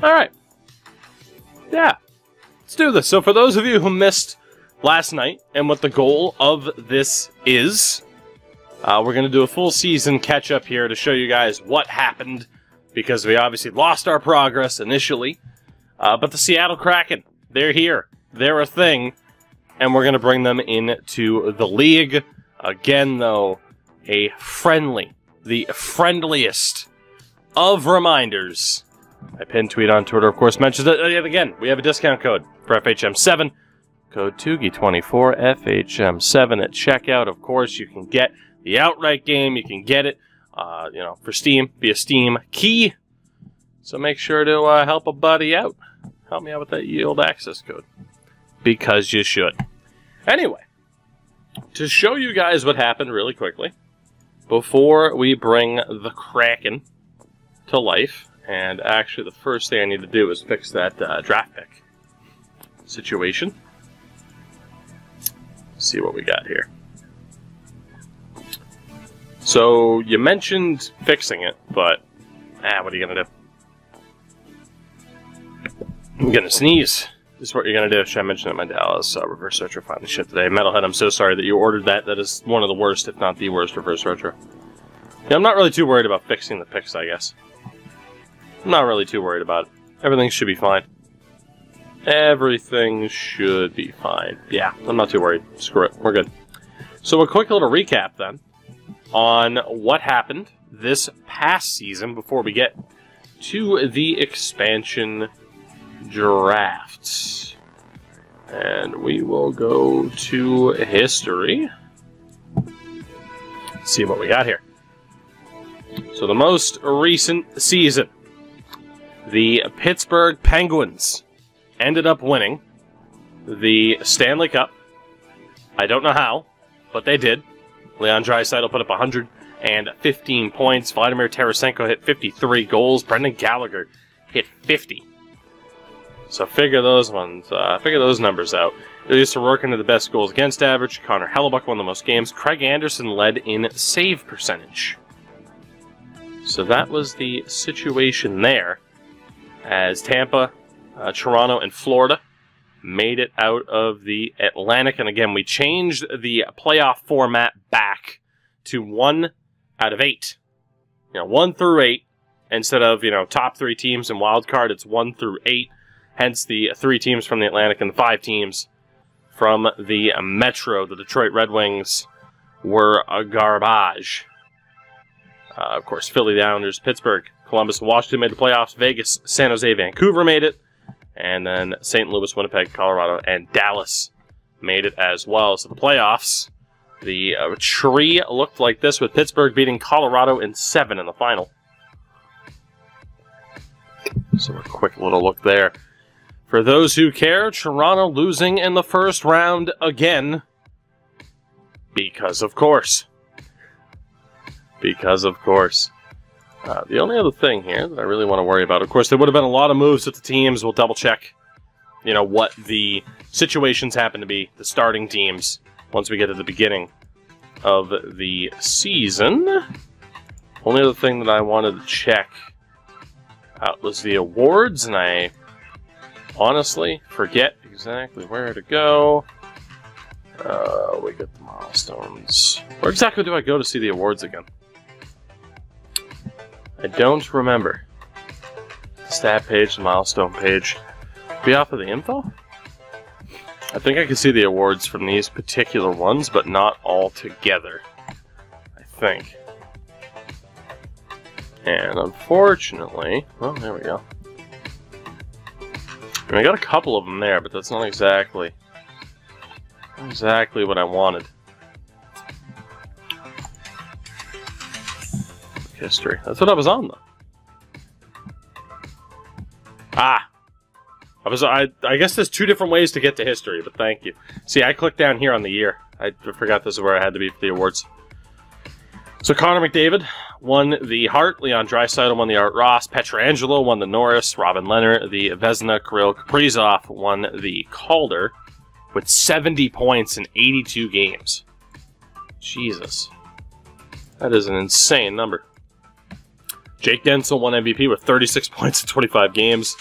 Alright. Yeah. Let's do this. So for those of you who missed last night and what the goal of this is, we're going to do a full season catch-up here to show you guys what happened, because we obviously lost our progress initially. But the Seattle Kraken, they're here. They're a thing, and we're going to bring them into the league. Again, though, the friendliest of reminders. My pinned tweet on Twitter, of course, mentions it. Again, we have a discount code for FHM7. Code TUGI24, FHM7 at checkout. Of course, you can get the outright game. You can get it, for Steam, via Steam Key. So make sure to help a buddy out. Help me out with that yield access code. Because you should. Anyway, to show you guys what happened really quickly, before we bring the Kraken to life, and actually the first thing I need to do is fix that draft pick situation. Let's see what we got here. So, you mentioned fixing it, but, what are you going to do? I'm going to sneeze. This is what you're going to do. Should I mention that my Dallas reverse retro finally shipped today? Metalhead, I'm so sorry that you ordered that. That is one of the worst, if not the worst, reverse retro. Yeah, I'm not really too worried about fixing the picks, I guess. I'm not really too worried about it. Everything should be fine. Everything should be fine. Yeah, I'm not too worried. Screw it. We're good. So a quick little recap, then, on what happened this past season before we get to the expansion drafts. And we will go to history. Let's see what we got here. So the most recent season, the Pittsburgh Penguins ended up winning the Stanley Cup. I don't know how, but they did. Leon Draisaitl put up 115 points. Vladimir Tarasenko hit 53 goals. Brendan Gallagher hit 50. So figure those numbers out. Ilya Sorokin had the best goals against average. Connor Hellebuck won the most games. Craig Anderson led in save percentage. So that was the situation there, as Tampa, Toronto, and Florida made it out of the Atlantic. And again, we changed the playoff format back to 1 out of 8. 1 through 8. Instead of, top 3 teams and wild card, it's 1 through 8. Hence the 3 teams from the Atlantic and the 5 teams from the Metro. The Detroit Red Wings were a garbage. Of course, Philly, the Islanders, Pittsburgh, Columbus, and Washington made the playoffs. Vegas, San Jose, Vancouver made it. And then St. Louis, Winnipeg, Colorado, and Dallas made it as well. So the playoffs, the tree looked like this, with Pittsburgh beating Colorado in 7 in the final. So a quick little look there. For those who care, Toronto losing in the first round again. Because of course. Because of course. The only other thing here that I really want to worry about, of course, there would have been a lot of moves with the teams. We'll double check, what the situations happen to be, the starting teams, once we get to the beginning of the season. Only other thing that I wanted to check out was the awards, and I honestly forget exactly where to go. We got the milestones. Where exactly do I go to see the awards again? I don't remember. The stat page, the milestone page. Be off of the info? I think I can see the awards from these particular ones, but not all together. I think. And unfortunately, well, there we go. And I got a couple of them there, but that's not exactly what I wanted. History. That's what I was on, though. I guess there's 2 different ways to get to history, but thank you. See, I clicked down here on the year. I forgot this is where I had to be for the awards. So Connor McDavid won the Hart. Leon Draisaitl won the Art Ross. Pietrangelo won the Norris. Robin Leonard, the Vezina. Kirill Kaprizov won the Calder with 70 points in 82 games. Jesus. That is an insane number. Jake Gensel won MVP with 36 points in 25 games.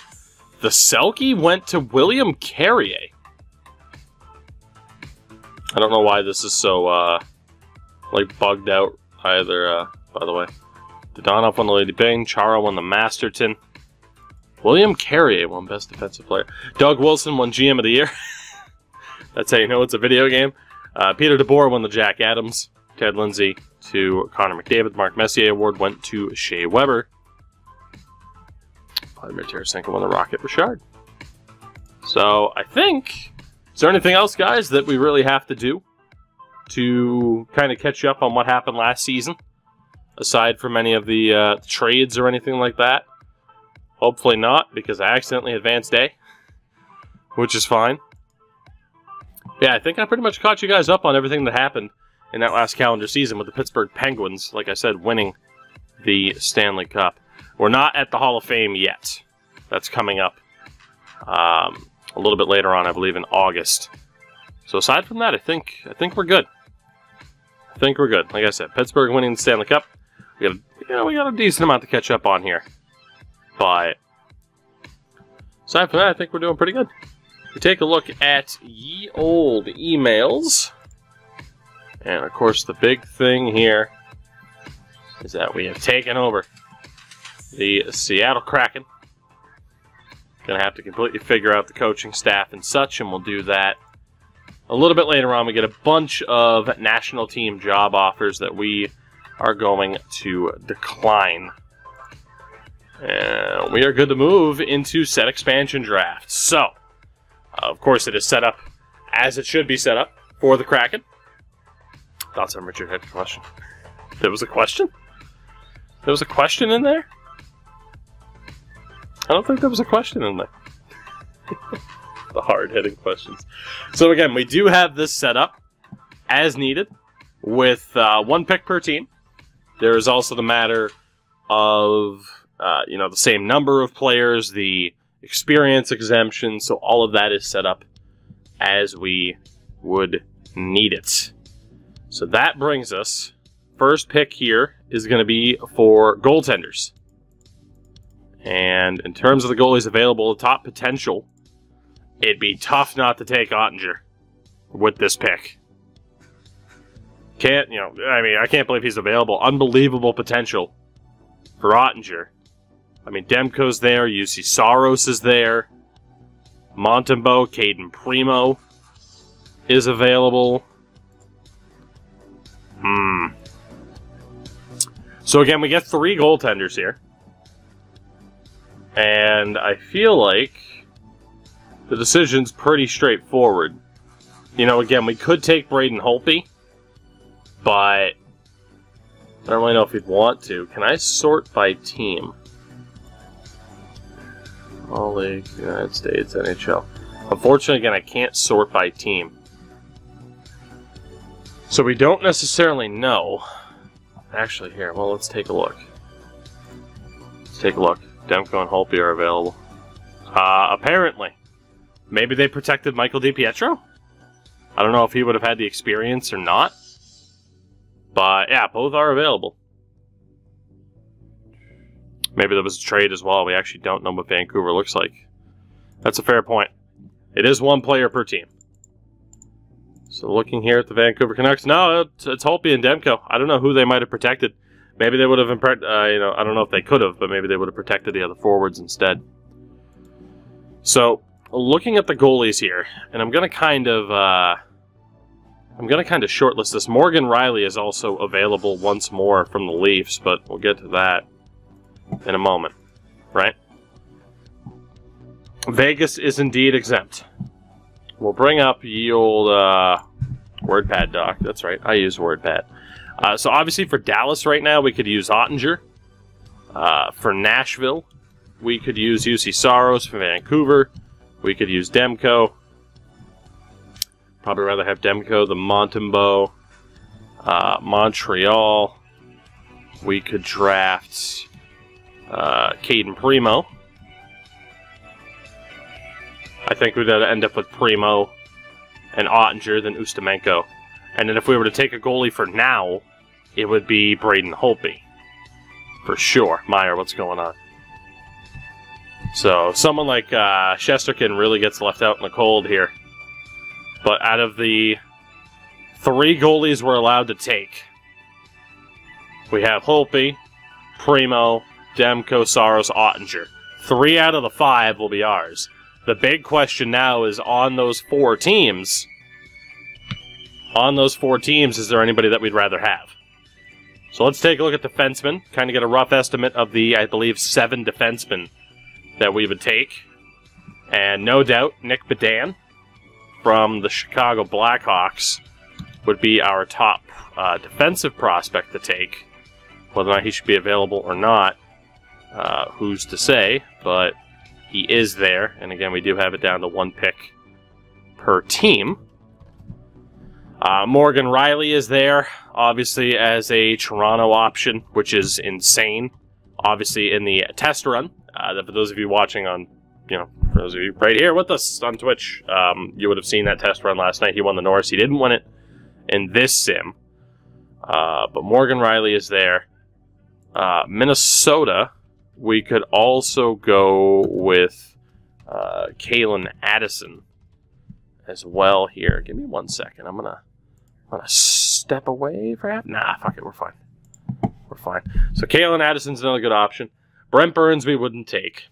The Selke went to William Carrier. I don't know why this is so, like, bugged out either, by the way. Dodonov won the Lady Byng. Chara won the Masterton. William Carrier won Best Defensive Player. Doug Wilson won GM of the Year. That's how you know it's a video game. Peter DeBoer won the Jack Adams. Ted Lindsay to Connor McDavid. Mark Messier Award went to Shea Weber. Vladimir Tarasenko won the Rocket Richard. So, I think... Is there anything else, guys, that we really have to do to kind of catch up on what happened last season? Aside from any of the trades or anything like that? Hopefully not, because I accidentally advanced A. Which is fine. Yeah, I think I pretty much caught you guys up on everything that happened in that last calendar season with the Pittsburgh Penguins, like I said, winning the Stanley Cup. We're not at the Hall of Fame yet. That's coming up a little bit later on, I believe, in August. So aside from that, I think we're good. I think we're good. Like I said, Pittsburgh winning the Stanley Cup. We got a decent amount to catch up on here. But aside from that, I think we're doing pretty good. We take a look at ye old emails. And of course, the big thing here is that we have taken over the Seattle Kraken. Gonna have to completely figure out the coaching staff and such, and we'll do that a little bit later on. We get a bunch of national team job offers that we are going to decline. And we are good to move into set expansion draft. So, of course, it is set up as it should be set up for the Kraken. Thoughts on Richard had a question. There was a question? There was a question in there? I don't think there was a question in there. The hard-hitting questions. So again, we do have this set up as needed with 1 pick per team. There is also the matter of the same number of players, the experience exemption, so all of that is set up as we would need it. So that brings us, first pick here is going to be for goaltenders. And in terms of the goalies available, the top potential, it'd be tough not to take Ottinger with this pick. I can't believe he's available. Unbelievable potential for Ottinger. I mean, Demko's there, UC Saros is there, Montembeault, Caden Primo is available. So again, we get 3 goaltenders here. And I feel like the decision's pretty straightforward. Again, we could take Braden Holtby, but I don't really know if we'd want to. Can I sort by team? All League, United States, NHL. Unfortunately, again, I can't sort by team. So we don't necessarily know. Actually, here, well, let's take a look. Let's take a look. Demko and Holtby are available. Apparently. Maybe they protected Michael DiPietro? I don't know if he would have had the experience or not. But, yeah, both are available. Maybe there was a trade as well. We actually don't know what Vancouver looks like. That's a fair point. It is 1 player per team. So looking here at the Vancouver Canucks, no, it's Holtby and Demko. I don't know who they might have protected. Maybe they would have, I don't know if they could have, but maybe they would have protected the other forwards instead. So, looking at the goalies here, and I'm going to kind of shortlist this. Morgan Riley is also available once more from the Leafs, but we'll get to that in a moment, right? Vegas is indeed exempt. We'll bring up ye old WordPad doc. That's right, I use WordPad. So obviously for Dallas right now, we could use Ottinger. For Nashville, we could use UC Saros. For Vancouver, we could use Demko. Probably rather have Demko than Montembeault. Montreal, we could draft Caden Primo. I think we'd end up with Primo and Ottinger, then Ustimenko. And then if we were to take a goalie for now, it would be Braden Holtby. For sure. Meyer, what's going on? So someone like Shesterkin really gets left out in the cold here. But out of the 3 goalies we're allowed to take, we have Holpe, Primo, Demko, Saros, Ottinger. 3 out of the 5 will be ours. The big question now is on those 4 teams. On those 4 teams, is there anybody that we'd rather have? So let's take a look at defensemen. Kind of get a rough estimate of the, I believe, 7 defensemen that we would take. And no doubt, Nick Bedan from the Chicago Blackhawks would be our top defensive prospect to take. Whether or not he should be available or not, who's to say, but he is there. And again, we do have it down to 1 pick per team. Morgan Riley is there, obviously, as a Toronto option, which is insane. Obviously, in the test run, for those of you watching on, for those of you right here with us on Twitch, you would have seen that test run last night. He won the Norris. He didn't win it in this sim. But Morgan Riley is there. Minnesota, we could also go with Kalen Addison as well here. Give me 1 second. I'm gonna step away for half. Nah, fuck it. We're fine. We're fine. So Kalen Addison's another good option. Brent Burns we wouldn't take.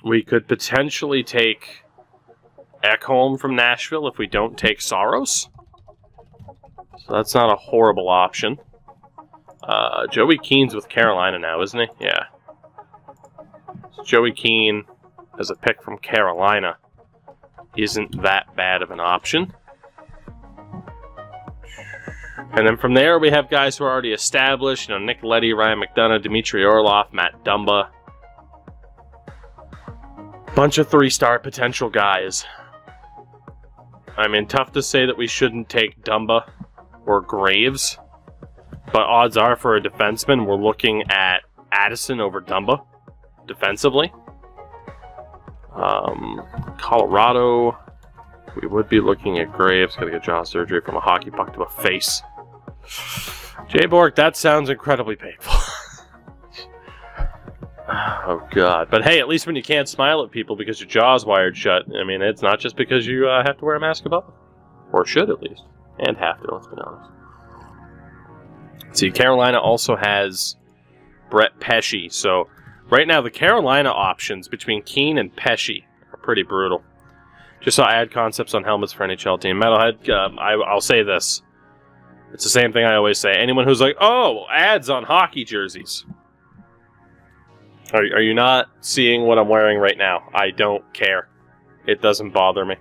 We could potentially take Ekholm from Nashville if we don't take Saros. So that's not a horrible option. Joey Keane's with Carolina now, isn't he? Yeah. So Joey Keane as a pick from Carolina isn't that bad of an option. And then from there, we have guys who are already established. Nick Leddy, Ryan McDonough, Dmitry Orlov, Matt Dumba. Bunch of 3-star potential guys. I mean, tough to say that we shouldn't take Dumba or Graves. But odds are for a defenseman, we're looking at Addison over Dumba defensively. Colorado, we would be looking at Graves. Got to get jaw surgery from a hockey puck to a face. Jay Bork, that sounds incredibly painful. Oh, God. But hey, at least when you can't smile at people because your jaw's wired shut, I mean, it's not just because you have to wear a mask above. Or should, at least. And have to, let's be honest. See, Carolina also has Brett Pesce. So, right now, the Carolina options between Keane and Pesce are pretty brutal. Just saw ad concepts on helmets for NHL team. Metalhead, I'll say this. It's the same thing I always say. Anyone who's like, oh, ads on hockey jerseys. Are you not seeing what I'm wearing right now? I don't care. It doesn't bother me.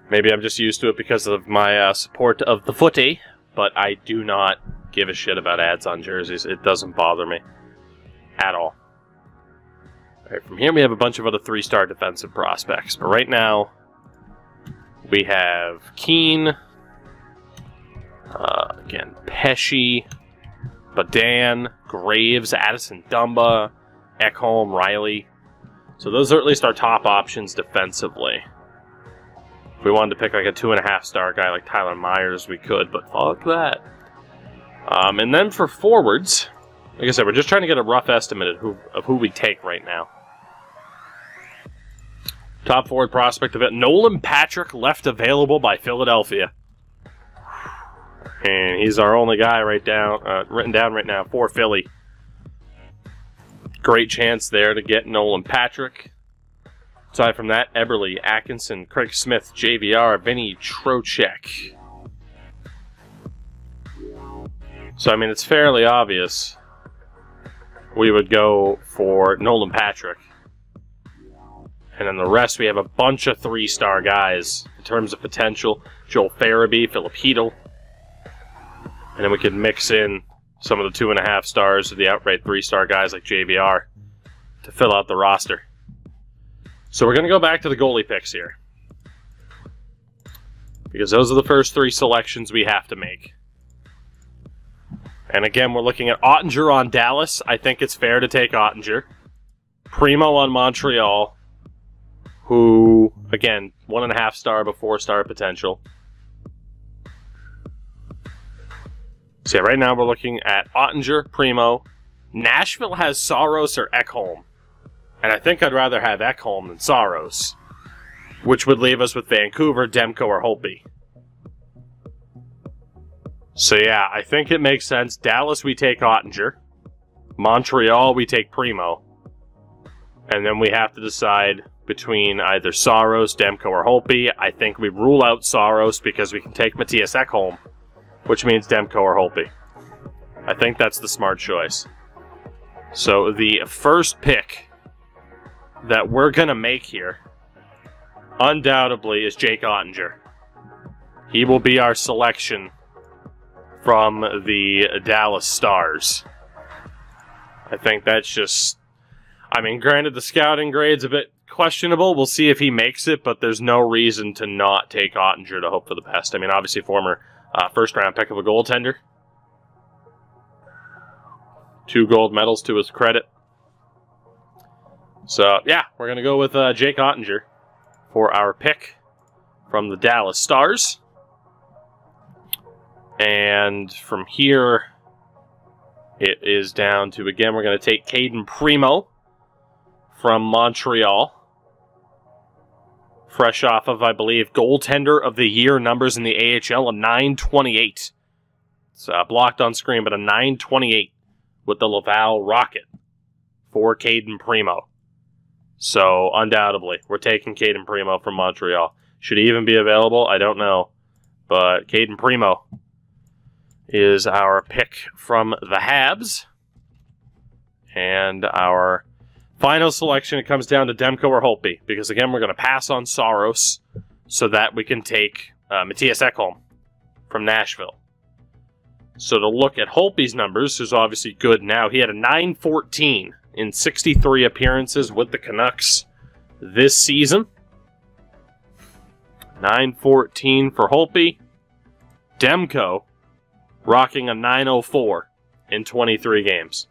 Maybe I'm just used to it because of my support of the footy, but I do not give a shit about ads on jerseys. It doesn't bother me at all. All right, from here we have a bunch of other 3-star defensive prospects, but right now we have Keane, again, Pesce, Badan, Graves, Addison Dumba, Ekholm, Riley. So those are at least our top options defensively. If we wanted to pick like a 2.5-star guy like Tyler Myers, we could, but fuck that. And then for forwards, like I said, we're just trying to get a rough estimate of who we take right now. Top forward prospect of it, Nolan Patrick, left available by Philadelphia. And he's our only guy written down right now for Philly. Great chance there to get Nolan Patrick. Aside from that, Eberle, Atkinson, Craig Smith, JVR, Vinny Trocheck. So, I mean, it's fairly obvious we would go for Nolan Patrick. And then the rest, we have a bunch of 3-star guys in terms of potential. Joel Farabee, Phillip Hedle. And then we could mix in some of the 2.5 stars of the outright 3-star guys like JVR to fill out the roster. So we're going to go back to the goalie picks here, because those are the first 3 selections we have to make. And again, we're looking at Ottinger on Dallas. I think it's fair to take Ottinger. Primo on Montreal, who, again, 1.5 star but 4-star potential. So yeah, right now we're looking at Ottinger, Primo. Nashville has Saros or Ekholm. And I think I'd rather have Ekholm than Saros, which would leave us with Vancouver, Demko, or Holtby. So yeah, I think it makes sense. Dallas, we take Ottinger. Montreal, we take Primo. And then we have to decide between either Saros, Demko, or Holtby. I think we rule out Saros because we can take Matthias Ekholm, which means Demko or Holtby. I think that's the smart choice. So the first pick that we're going to make here, undoubtedly, is Jake Ottinger. He will be our selection from the Dallas Stars. I think that's just... I mean, granted, the scouting grade's a bit questionable. We'll see if he makes it, but there's no reason to not take Ottinger to hope for the best. I mean, obviously, former first-round pick of a goaltender. 2 gold medals to his credit. So, yeah, we're going to go with Jake Ottinger for our pick from the Dallas Stars. And from here, it is down to, again, we're going to take Caden Primo from Montreal. Fresh off of, I believe, Goaltender of the Year numbers in the AHL, a 928. It's blocked on screen, but a 928 with the Laval Rocket for Caden Primo. So, undoubtedly, we're taking Caden Primo from Montreal. Should he even be available? I don't know. But Caden Primo is our pick from the Habs. And our final selection, it comes down to Demko or Holtby. Because, again, we're going to pass on Saros so that we can take Matthias Ekholm from Nashville. So to look at Holtby's numbers, who's obviously good now, he had a 914 in 63 appearances with the Canucks this season. 914 for Holtby. Demko rocking a 904 in 23 games.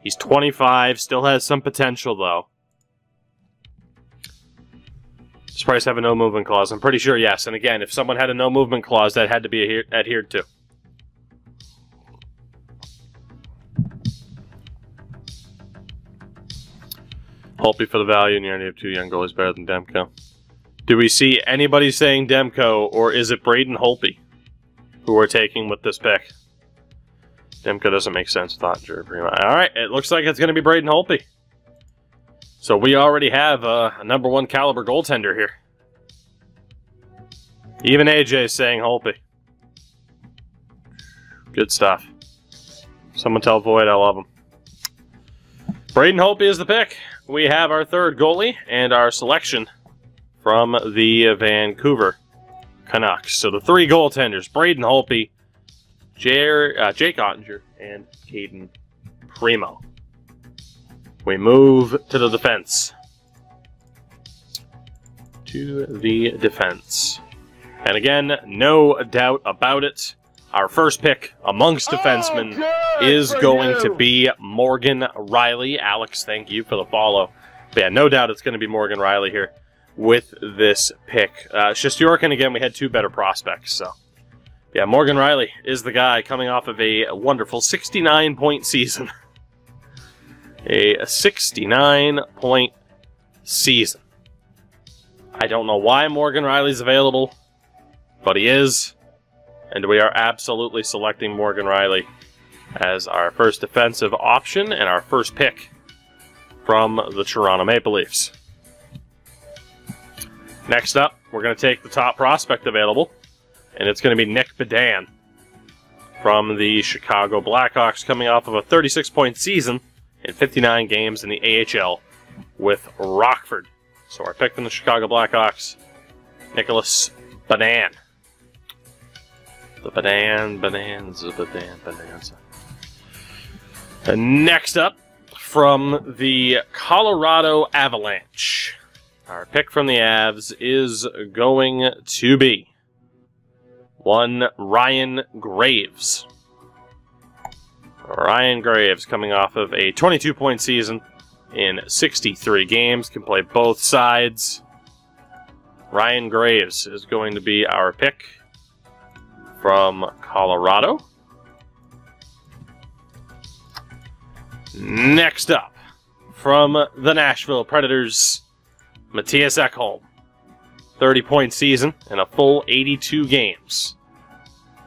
He's 25, still has some potential though. Does Price have a no movement clause? I'm pretty sure yes. And again, if someone had a no movement clause, that had to be adhered to. Holtby for the value, and you already have 2 young goalies better than Demko. Do we see anybody saying Demko, or is it Braden Holtby who we're taking with this pick? Demko doesn't make sense. Alright, it looks like it's going to be Braden Holtby. So we already have a number 1 caliber goaltender here. Even AJ is saying Holtby. Good stuff. Someone tell Void I love him. Braden Holtby is the pick. We have our 3rd goalie and our selection from the Vancouver Canucks. So the 3 goaltenders, Braden Holtby, Jake Ottinger, and Caden Primo. We move to the defense. And again, no doubt about it, our first pick amongst defensemen is going to be Morgan Rielly. Alex, thank you for the follow. But yeah, no doubt it's going to be Morgan Rielly here with this pick. Shesterkin, again, we had 2 better prospects. So yeah, Morgan Rielly is the guy coming off of a wonderful 69-point season. A 69-point season. I don't know why Morgan Rielly's available, but he is. And we are absolutely selecting Morgan Rielly as our first defensive option and our first pick from the Toronto Maple Leafs. Next up, we're going to take the top prospect available, and it's going to be Nick Bedan from the Chicago Blackhawks, coming off of a 36-point season in 59 games in the AHL with Rockford. So our pick from the Chicago Blackhawks, Nicholas Bedan. The Bonanza. And next up, from the Colorado Avalanche, our pick from the Avs is going to be one Ryan Graves. Ryan Graves, coming off of a 22-point season in 63 games, can play both sides. Ryan Graves is going to be our pick from Colorado. Next up, from the Nashville Predators, Mattias Ekholm. 30-point season in a full 82 games.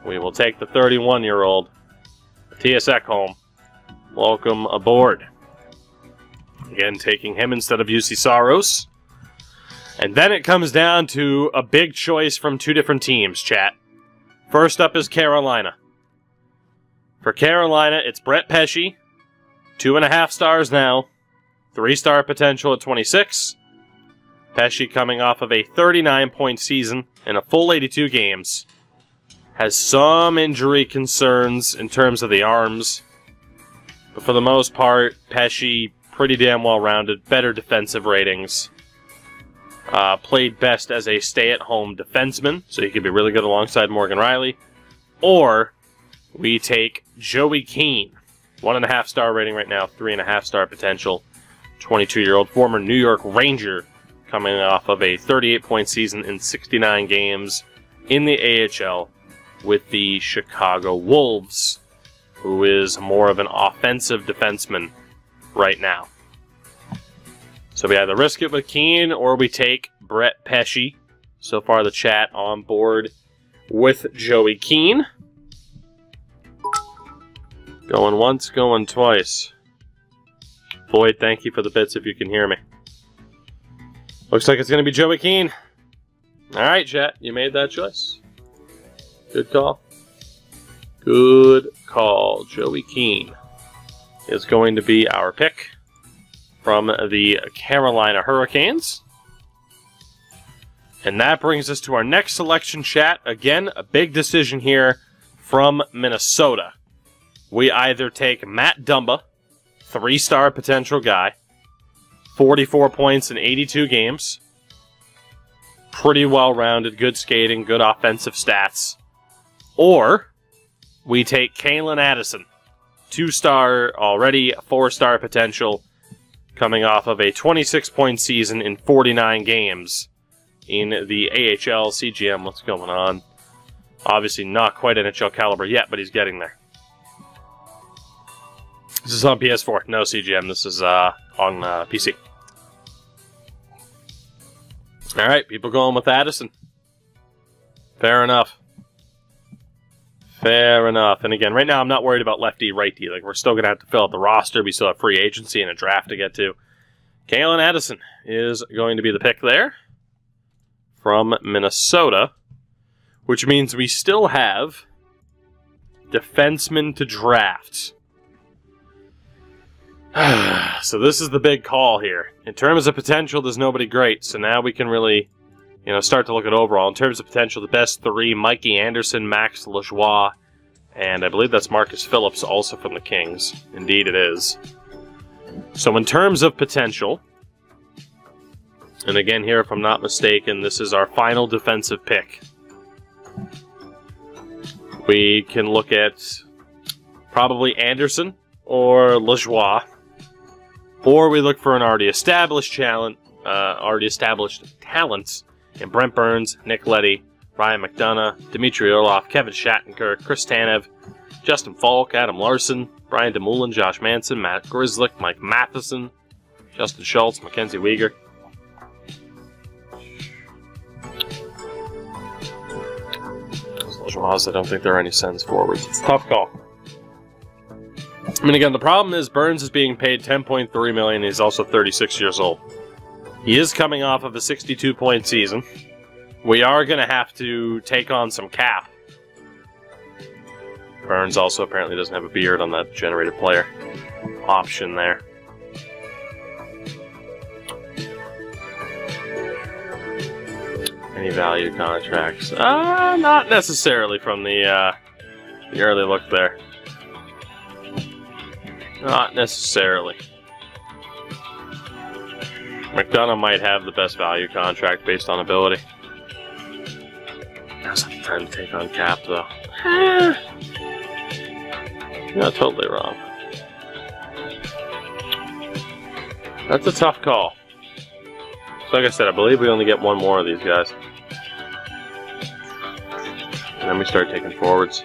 We will take the 31-year-old Mattias Ekholm. Welcome aboard. Again, taking him instead of UC Saros. And then it comes down to a big choice from two different teams, chat. First up is Carolina. For Carolina, it's Brett Pesce. 2.5 stars now. 3-star potential at 26. Pesce coming off of a 39-point season in a full 82 games. Has some injury concerns in terms of the arms. But for the most part, Pesce, pretty damn well-rounded. Better defensive ratings. Played best as a stay-at-home defenseman, so he could be really good alongside Morgan Rielly. Or we take Joey Keane. 1.5-star rating right now, 3.5-star potential. 22-year-old former New York Ranger coming off of a 38-point season in 69 games in the AHL with the Chicago Wolves, who is more of an offensive defenseman right now. So we either risk it with Keane or we take Brett Pesce. So far the chat on board with Joey Keane. Going once, going twice. Boyd, thank you for the bits if you can hear me. Looks like it's going to be Joey Keane. Alright, chat, you made that choice. Good call. Good call. Joey Keane is going to be our pick from the Carolina Hurricanes. And that brings us to our next selection, chat. Again, a big decision here from Minnesota. We either take Matt Dumba, 3-star potential guy, 44 points in 82 games, pretty well-rounded, good skating, good offensive stats, or we take Kalen Addison, 2-star already, 4-star potential, coming off of a 26-point season in 49 games in the AHL. CGM, what's going on? Obviously not quite NHL caliber yet, but he's getting there. This is on PS4. No CGM, this is on PC. Alright, people going with Addison. Fair enough. Fair enough. And again, right now I'm not worried about lefty, righty. Like, we're still going to have to fill out the roster. We still have free agency and a draft to get to. Kalen Addison is going to be the pick there from Minnesota, which means we still have defensemen to draft. So this is the big call here. In terms of potential, there's nobody great. So now we can really, start to look at overall. In terms of potential, the best three: Mikey Anderson, Max Lajoie, and I believe that's Marcus Phillips, also from the Kings. Indeed it is. So in terms of potential, and again here, if I'm not mistaken, this is our final defensive pick. We can look at probably Anderson or Lajoie. Or we look for an already established talent in Brent Burns, Nick Leddy, Ryan McDonough, Dmitry Orlov, Kevin Shattenkirk, Chris Tanev, Justin Falk, Adam Larson, Brian DeMullen, Josh Manson, Matt Grzelcyk, Mike Matheson, Justin Schultz, Mackenzie Weegar. I don't think there are any sends forwards. It's a tough call. I mean, again, the problem is Burns is being paid $10.3 million. He's also 36 years old. He is coming off of a 62-point season. We are going to have to take on some cap. Burns also apparently doesn't have a beard on that generated player option there. Any value contracts? Not necessarily from the early look there. Not necessarily. McDonough might have the best value contract based on ability. Now's not the time to take on cap, though. You're not totally wrong. That's a tough call. So like I said, I believe we only get one more of these guys. And then we start taking forwards.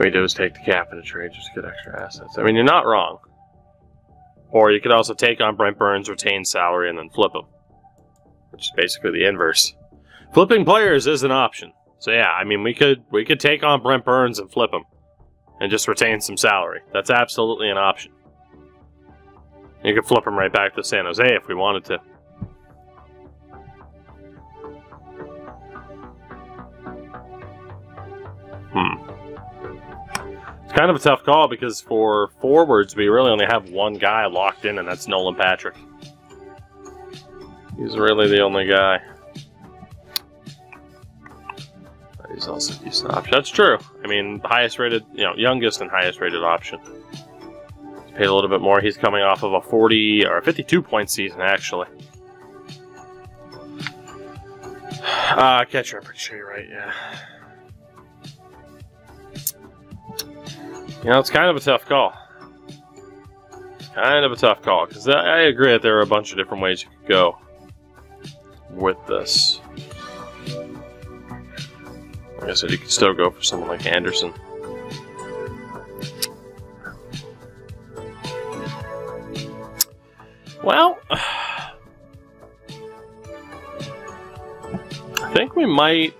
What you do is take the cap in a trade just to get extra assets. I mean, you're not wrong. Or you could also take on Brent Burns, retain salary, and then flip him. Which is basically the inverse. Flipping players is an option. So yeah, I mean, we could take on Brent Burns and flip him. And just retain some salary. That's absolutely an option. You could flip him right back to San Jose if we wanted to. It's kind of a tough call because for forwards, we really only have one guy locked in, and that's Nolan Patrick. He's really the only guy. He's also a decent option. That's true. I mean, highest rated, youngest and highest rated option. He's paid a little bit more. He's coming off of a 40 or a 52 point season, actually. Catcher, I'm pretty sure you're right, yeah. It's kind of a tough call. Kind of a tough call, because I agree that there are a bunch of different ways you could go with this. Like I said, you could still go for someone like Anderson. Well, I think we might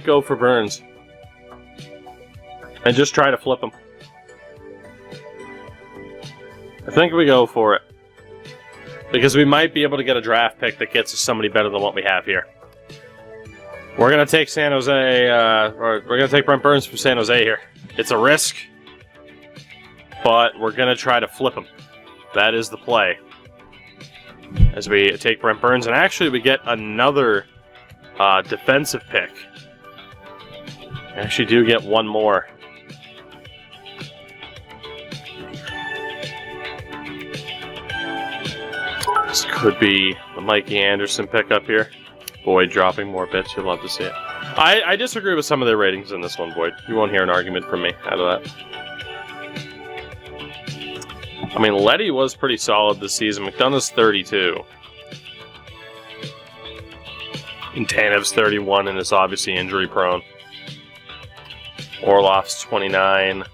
go for Burns. And just try to flip him. I think we go for it. Because we might be able to get a draft pick that gets us somebody better than what we have here. We're going to take San Jose, or we're going to take Brent Burns from San Jose here. It's a risk, but we're going to try to flip him. That is the play. As we take Brent Burns, and actually we get another defensive pick. We actually do get one more. This could be the Mikey Anderson pickup here. Boyd dropping more bits. You'd love to see it. I disagree with some of their ratings in this one, Boyd. You won't hear an argument from me out of that. I mean, Leddy was pretty solid this season. McDonough's 32. And Tanev's 31 and is obviously injury prone. Orlov's 29.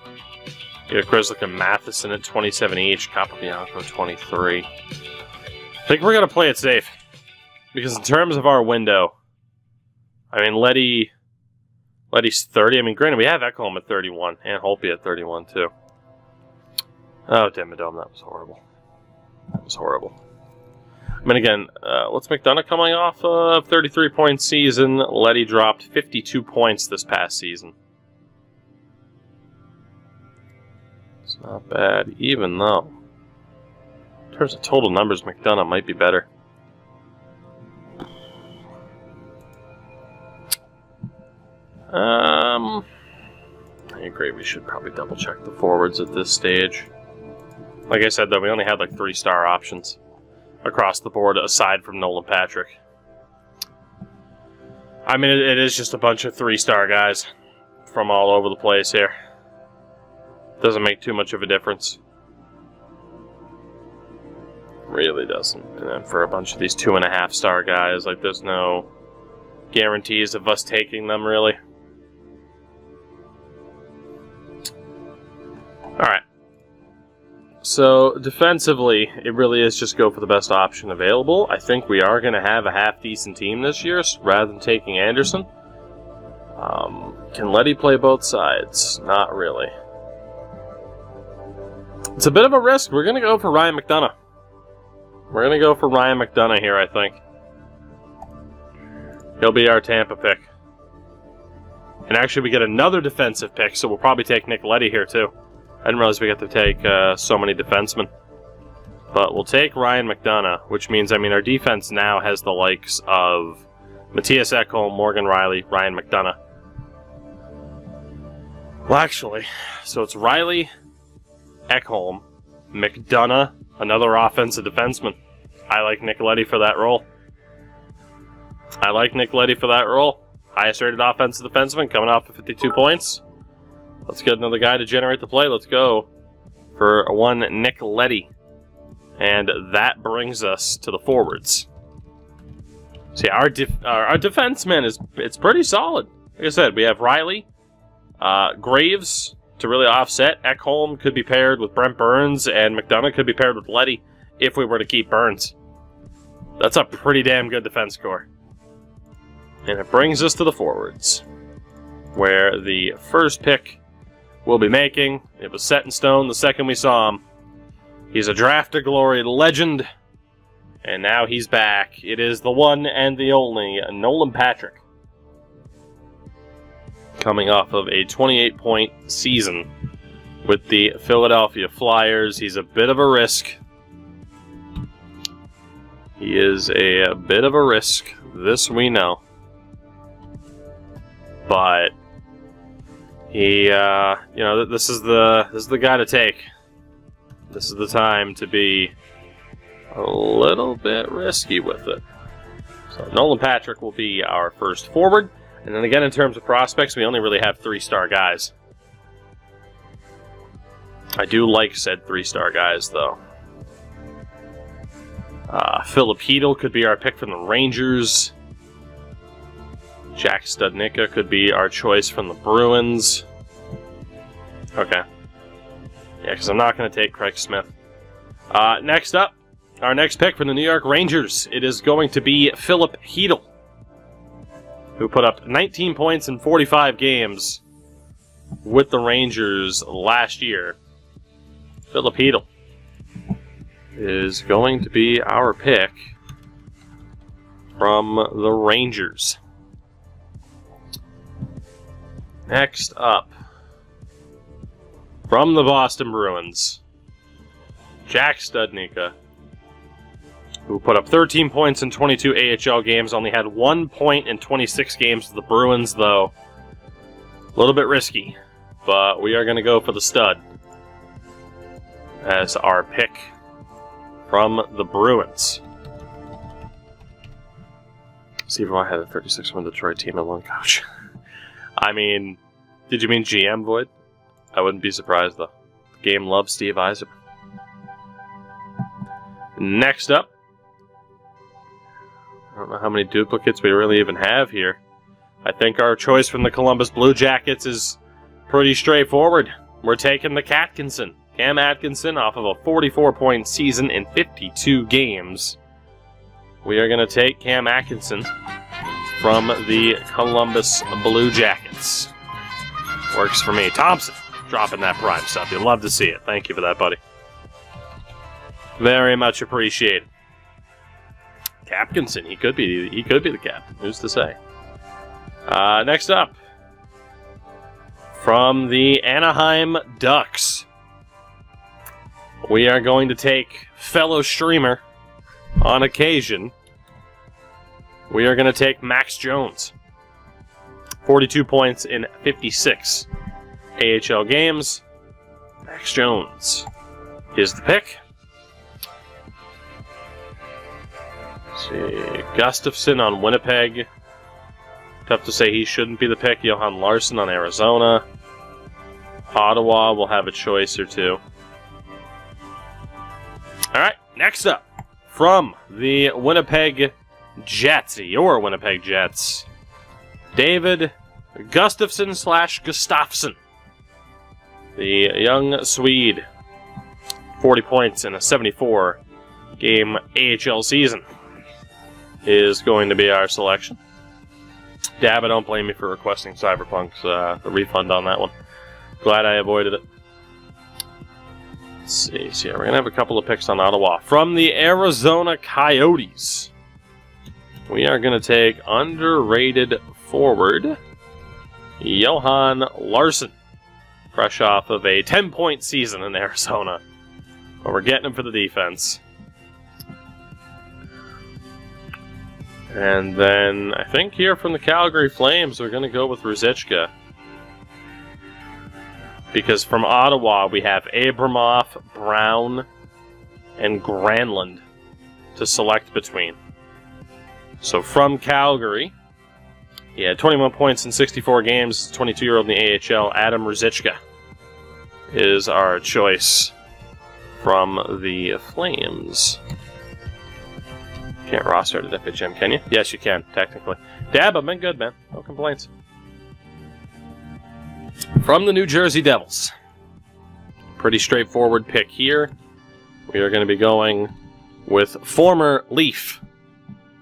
You got Grizzlick and Matheson at 27 each. Capobianco 23. I think we're going to play it safe. Because in terms of our window, I mean, Leddy's 30. I mean, granted, we have Ekholm at 31. And Holtby at 31, too. Oh, Demidome, that was horrible. That was horrible. I mean, again, what's McDonough coming off of? 33-point season. Leddy dropped 52 points this past season. It's not bad, even though, in terms of total numbers, McDonough might be better. I agree, we should probably double-check the forwards at this stage. Like I said, though, we only had like 3-star options across the board, aside from Nolan Patrick. I mean, it is just a bunch of 3-star guys from all over the place here. Doesn't make too much of a difference. Really doesn't. And then for a bunch of these 2.5-star guys, like, there's no guarantees of us taking them, really. Alright. So, defensively, it really is just go for the best option available. I think we are going to have a half-decent team this year, rather than taking Anderson. Can Leddy play both sides? Not really. It's a bit of a risk. We're going to go for Ryan McDonough. We're going to go for Ryan McDonough here, I think. He'll be our Tampa pick. And actually, we get another defensive pick, so we'll probably take Nick Leddy here, too. I didn't realize we got to take so many defensemen. But we'll take Ryan McDonough, which means, I mean, our defense now has the likes of Matthias Ekholm, Morgan Riley, Ryan McDonough. Well, actually, so it's Riley, Ekholm, McDonough, another offensive defenseman. I like Nick Leddy for that role. I like Nick Leddy for that role. Highest rated offensive defenseman coming off of 52 points. Let's get another guy to generate the play. Let's go for one Nick Leddy. And that brings us to the forwards. See, our defenseman it's pretty solid. Like I said, we have Riley, Graves, to really offset. Ekholm could be paired with Brent Burns, and McDonough could be paired with Leddy if we were to keep Burns. That's a pretty damn good defense core. And it brings us to the forwards, where the first pick we'll be making, it was set in stone the second we saw him. He's a draft to glory legend, and now he's back. It is the one and the only Nolan Patrick, coming off of a 28-point season with the Philadelphia Flyers. He's a bit of a risk. He is a bit of a risk, this we know. But he, this is the guy to take. This is the time to be a little bit risky with it. So Nolan Patrick will be our first forward. And then again, in terms of prospects, we only really have 3-star guys. I do like said 3-star guys, though. Phillip Hedle could be our pick from the Rangers. Jack Studnicka could be our choice from the Bruins. Okay. Yeah, because I'm not going to take Craig Smith. Next up, our next pick from the New York Rangers. It is going to be Phillip Hedle, who put up 19 points in 45 games with the Rangers last year. Phillip Hedle is going to be our pick from the Rangers. Next up, from the Boston Bruins, Jack Studnicka, who put up 13 points in 22 AHL games, only had 1 point in 26 games with the Bruins, though. A little bit risky, but we are going to go for the stud as our pick from the Bruins. See if I had a 36-win Detroit team and one coach. I mean, did you mean GM, Void? I wouldn't be surprised, though. The game loves Steve Yzerman. Next up, I don't know how many duplicates we really even have here. I think our choice from the Columbus Blue Jackets is pretty straightforward. We're taking the Atkinson. Cam Atkinson, off of a 44-point season in 52 games. We are going to take Cam Atkinson from the Columbus Blue Jackets. Works for me. Thompson, dropping that prime stuff. You'd love to see it. Thank you for that, buddy. Very much appreciated. Atkinson, he could be the captain. Who's to say? Next up, from the Anaheim Ducks, we are going to take fellow streamer on occasion. We are going to take Max Jones. 42 points in 56 AHL games. Max Jones is the pick. Let's see, Gustafson on Winnipeg. Tough to say he shouldn't be the pick. Johan Larsson on Arizona. Ottawa will have a choice or two. Alright, next up, from the Winnipeg Jets, your Winnipeg Jets, David Gustafson / Gustafson. The young Swede, 40 points in a 74-game AHL season, is going to be our selection. Dabba, don't blame me for requesting Cyberpunk's the refund on that one. Glad I avoided it. Let's see. So yeah, we're going to have a couple of picks on Ottawa. From the Arizona Coyotes, we are going to take underrated forward Johan Larsson, fresh off of a 10-point season in Arizona. But we're getting him for the defense. And then, I think here from the Calgary Flames, we're going to go with Ruzicka. Because from Ottawa, we have Abramov, Brown, and Granlund to select between. So from Calgary, he had 21 points in 64 games, 22-year-old in the AHL, Adam Ruzicka is our choice from the Flames. Can't roster it at FHM, can you? Yes, you can, technically. Dab, I've been good, man. No complaints. From the New Jersey Devils. Pretty straightforward pick here. We are going to be going with former Leaf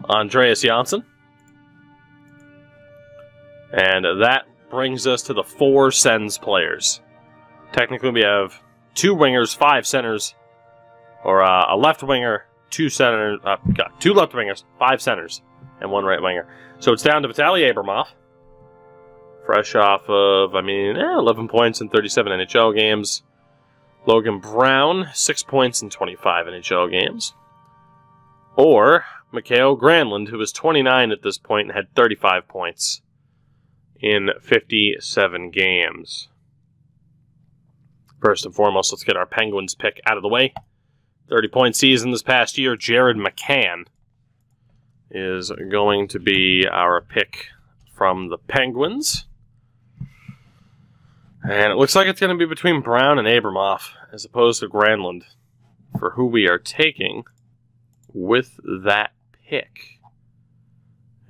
Andreas Janssen. And that brings us to the 4 Sens players. Technically, we have 2 wingers, 5 centers, or a left winger, 2 centers, 2 left wingers, 5 centers, and 1 right winger. So it's down to Vitaly Abramov, fresh off of, 11 points in 37 NHL games. Logan Brown, 6 points in 25 NHL games. Or Mikhail Granlund, who is 29 at this point and had 35 points in 57 games. First and foremost, let's get our Penguins pick out of the way. 30-point season this past year. Jared McCann is going to be our pick from the Penguins. And it looks like it's going to be between Brown and Abramov, as opposed to Granlund, for who we are taking with that pick.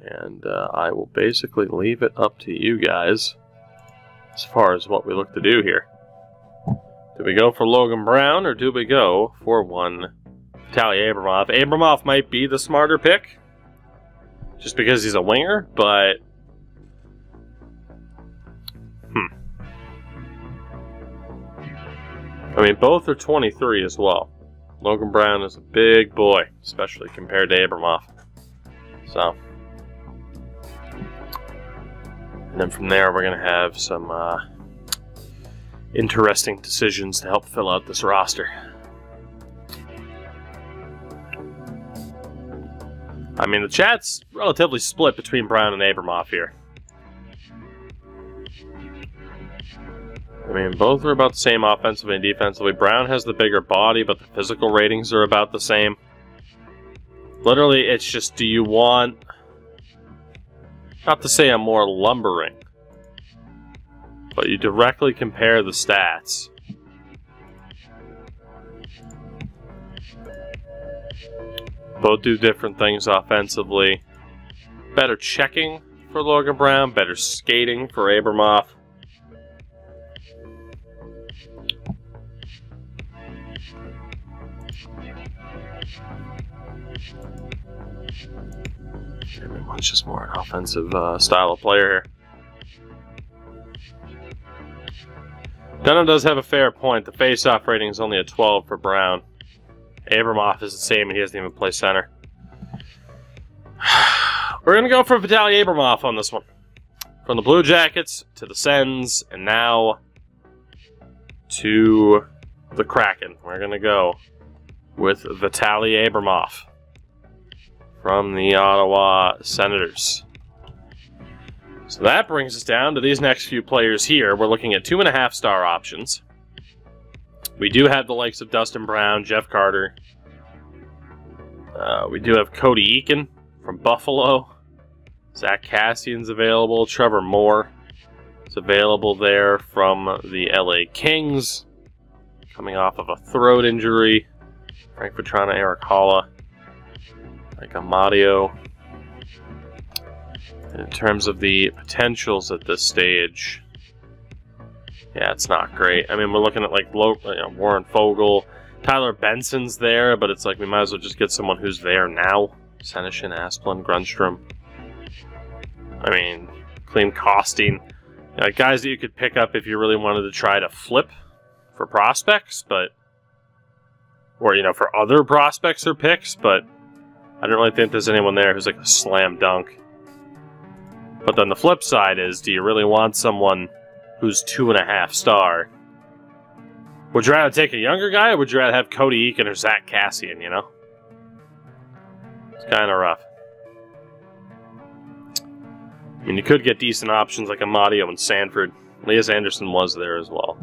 And I will basically leave it up to you guys as far as what we look to do here. Do we go for Logan Brown, or do we go for one Vitaly Abramov? Abramov might be the smarter pick, just because he's a winger, but both are 23 as well. Logan Brown is a big boy, especially compared to Abramov. So, and then from there, we're going to have some interesting decisions to help fill out this roster. The chat's relatively split between Brown and Abramov here. Both are about the same offensively and defensively. Brown has the bigger body, but the physical ratings are about the same. Literally, it's just, do you want, not to say I'm more lumbering, but you directly compare the stats. Both do different things offensively. Better checking for Logan Brown, better skating for Abramov. Everyone's just more an offensive style of player here. Dunham does have a fair point. The face-off rating is only a 12 for Brown. Abramov is the same, and he doesn't even play center. We're going to go for Vitaly Abramov on this one. From the Blue Jackets to the Sens, and now to the Kraken. We're going to go with Vitaly Abramov from the Ottawa Senators. So that brings us down to these next few players here. We're looking at 2.5-star options. We do have the likes of Dustin Brown, Jeff Carter. We do have Cody Eakin from Buffalo. Zach Cassian's available. Trevor Moore is available there from the LA Kings, coming off of a throat injury. Frank Vetrana, Eric Halla, like Amadio. In terms of the potentials at this stage, yeah, it's not great. We're looking at like Warren Fogle, Tyler Benson's there, but it's like we might as well just get someone who's there now. Senyshyn, Asplund, Grundstrom. Clean Costing. Guys that you could pick up if you really wanted to try to flip for prospects, but or for other prospects or picks, but I don't really think there's anyone there who's like a slam dunk. But then the flip side is, do you really want someone who's 2.5-star? Would you rather take a younger guy, or would you rather have Cody Eakin or Zach Cassian, It's kind of rough. You could get decent options like Amadio and Sanford. Elias Anderson was there as well.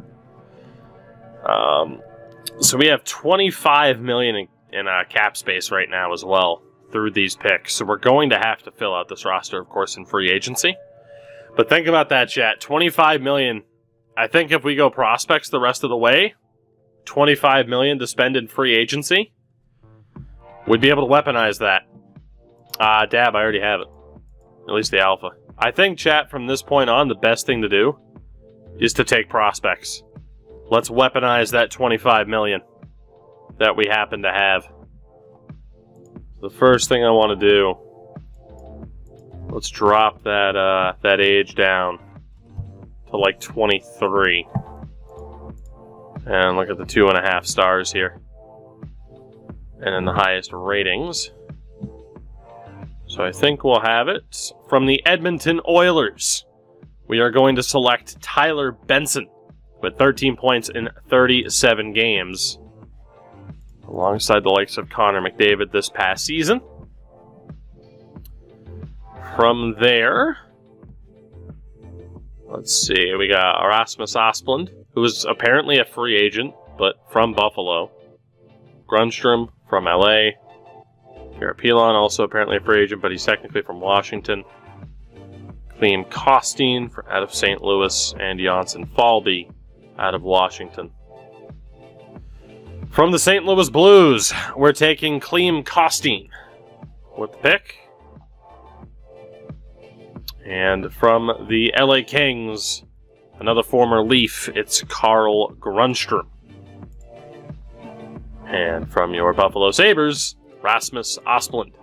So we have $25 million in cap space right now as well through these picks. So we're going to have to fill out this roster, of course, in free agency. But think about that, chat. $25 million. I think if we go prospects the rest of the way, $25 million to spend in free agency, we'd be able to weaponize that. Dab, I already have it. At least the alpha. I think, chat, from this point on, the best thing to do is to take prospects. Let's weaponize that $25 million that we happen to have. The first thing I want to do, let's drop that age down to like 23. And look at the 2.5 stars here. And then the highest ratings. So I think we'll have it. From the Edmonton Oilers, we are going to select Tyler Benson with 13 points in 37 games, alongside the likes of Connor McDavid this past season. From there, let's see, we got Rasmus Asplund, who is apparently a free agent, but from Buffalo. Grundstrom from LA. Garrett Pilon, also apparently a free agent, but he's technically from Washington. Clem Costine out of St. Louis, and Janssen Falby out of Washington. From the St. Louis Blues, we're taking Clem Costine with the pick. And from the LA Kings, another former Leaf, it's Carl Grundstrom. And from your Buffalo Sabres, Rasmus Asplund.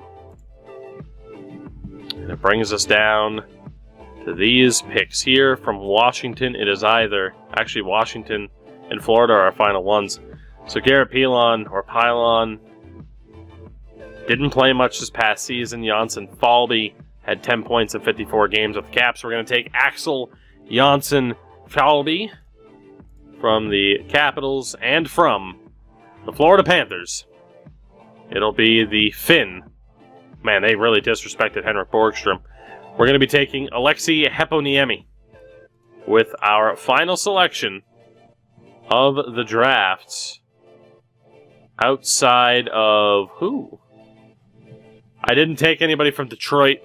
And it brings us down to these picks here. From Washington, it is either... Actually, Washington and Florida are our final ones. So Garrett Pilon, or Pylon, didn't play much this past season. Janssen Falby had 10 points in 54 games with the Caps. We're going to take Axel Janssen Falby from the Capitals and from the Florida Panthers. It'll be the Finn. Man, they really disrespected Henrik Borgstrom. We're going to be taking Alexei Heponiemi with our final selection of the draft. Outside of who? I didn't take anybody from Detroit.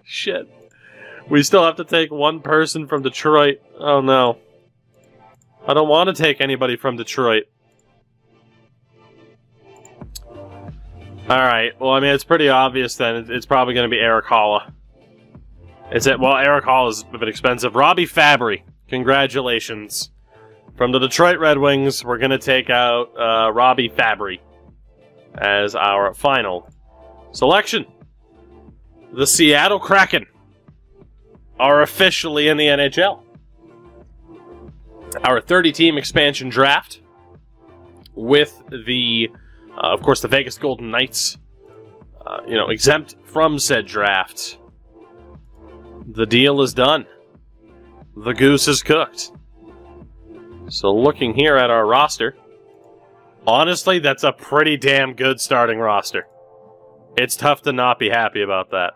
Shit. We still have to take one person from Detroit. Oh no. I don't want to take anybody from Detroit. Alright, well, I mean, it's pretty obvious then. It's probably going to be Eric Halla. Well, Eric Halla is a bit expensive. Robbie Fabry, congratulations. From the Detroit Red Wings, we're going to take out Robbie Fabry as our final selection. The Seattle Kraken are officially in the NHL. Our 30-team expansion draft with the... of course, the Vegas Golden Knights, exempt from said draft. The deal is done. The goose is cooked. So looking here at our roster, honestly, that's a pretty damn good starting roster. It's tough to not be happy about that.